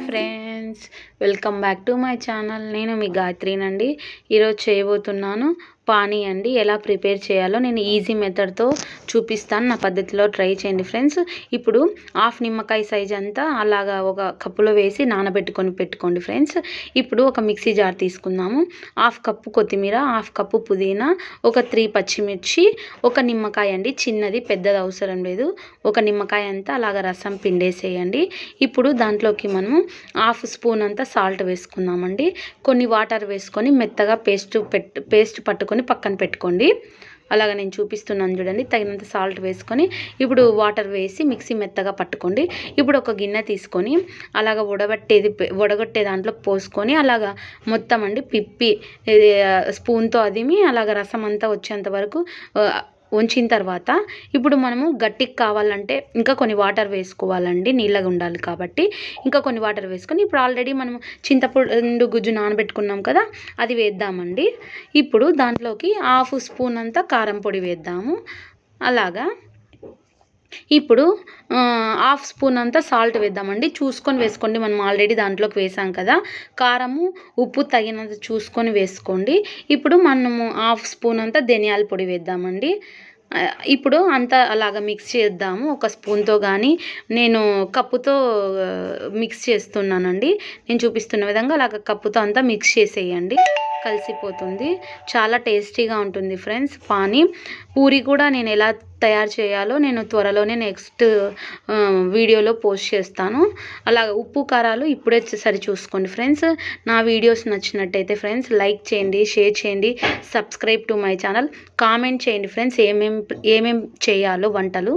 Friends, welcome back to my channel. నేను మీ గాయత్రినండి. ఈరోజు చేయబోతున్నాను పానీ అండి. ఎలా ప్రిపేర్ చేయాలో నేను ఈజీ మెథడ్తో చూపిస్తాను. నా పద్ధతిలో ట్రై చేయండి ఫ్రెండ్స్. ఇప్పుడు హాఫ్ నిమ్మకాయ సైజ్ అంతా అలాగా ఒక కప్పులో వేసి పెట్టుకోండి ఫ్రెండ్స్. ఇప్పుడు ఒక మిక్సీ జార్ తీసుకుందాము. హాఫ్ కప్పు కొత్తిమీర, హాఫ్ కప్పు పుదీనా, ఒక 3 పచ్చిమిర్చి, ఒక నిమ్మకాయ అండి, చిన్నది, పెద్దది అవసరం లేదు. ఒక నిమ్మకాయ అంతా అలాగ రసం పిండేసేయండి. ఇప్పుడు దాంట్లోకి మనము హాఫ్ స్పూన్ అంతా సాల్ట్ వేసుకుందామండి. కొన్ని వాటర్ వేసుకొని మెత్తగా పేస్ట్ పట్టుకొని పక్కన పెట్టుకోండి. అలాగ నేను చూపిస్తున్నాను చూడండి. తగినంత సాల్ట్ వేసుకొని ఇప్పుడు వాటర్ వేసి మిక్సీ మెత్తగా పట్టుకోండి. ఇప్పుడు ఒక గిన్నె తీసుకొని అలాగ వడగొట్టే దాంట్లో పోసుకొని అలాగా మొత్తం అండి పిప్పి స్పూన్తో అదిమి అలాగ రసం అంతా వచ్చేంత వరకు ఉంచిన తర్వాత ఇప్పుడు మనము గట్టికి కావాలంటే ఇంకా కొన్ని వాటర్ వేసుకోవాలండి. నీళ్ళగా ఉండాలి కాబట్టి ఇంకా కొన్ని వాటర్ వేసుకొని ఇప్పుడు ఆల్రెడీ మనము చింతపండు గుజ్జు నానబెట్టుకున్నాం కదా, అది వేద్దామండి. ఇప్పుడు దాంట్లోకి హాఫ్ స్పూన్ అంతా కారం పొడి వేద్దాము. అలాగా ఇప్పుడు హాఫ్ స్పూన్ అంతా సాల్ట్ వేద్దామండి. చూసుకొని వేసుకోండి, మనం ఆల్రెడీ దాంట్లోకి వేసాం కదా. కారము ఉప్పు తగినంత చూసుకొని వేసుకోండి. ఇప్పుడు మనము హాఫ్ స్పూన్ అంతా ధనియాల పొడి వేద్దామండి. ఇప్పుడు అంతా అలాగ మిక్స్ చేద్దాము. ఒక స్పూన్తో కానీ నేను కప్పుతో మిక్స్ చేస్తున్నానండి. నేను చూపిస్తున్న విధంగా అలాగ కప్పుతో అంతా మిక్స్ చేసేయండి. కలిసిపోతుంది. చాలా టేస్టీగా ఉంటుంది ఫ్రెండ్స్ పానీ. పూరి కూడా నేను ఎలా తయారు చేయాలో నేను త్వరలోనే నెక్స్ట్ వీడియోలో పోస్ట్ చేస్తాను. అలాగ ఉప్పు కారాలు ఇప్పుడే సరి చూసుకోండి ఫ్రెండ్స్. నా వీడియోస్ నచ్చినట్టయితే ఫ్రెండ్స్ లైక్ చేయండి, షేర్ చేయండి, subscribe to my channel, comment చేయండి ఫ్రెండ్స్ ఏమేం చేయాలో వంటలు.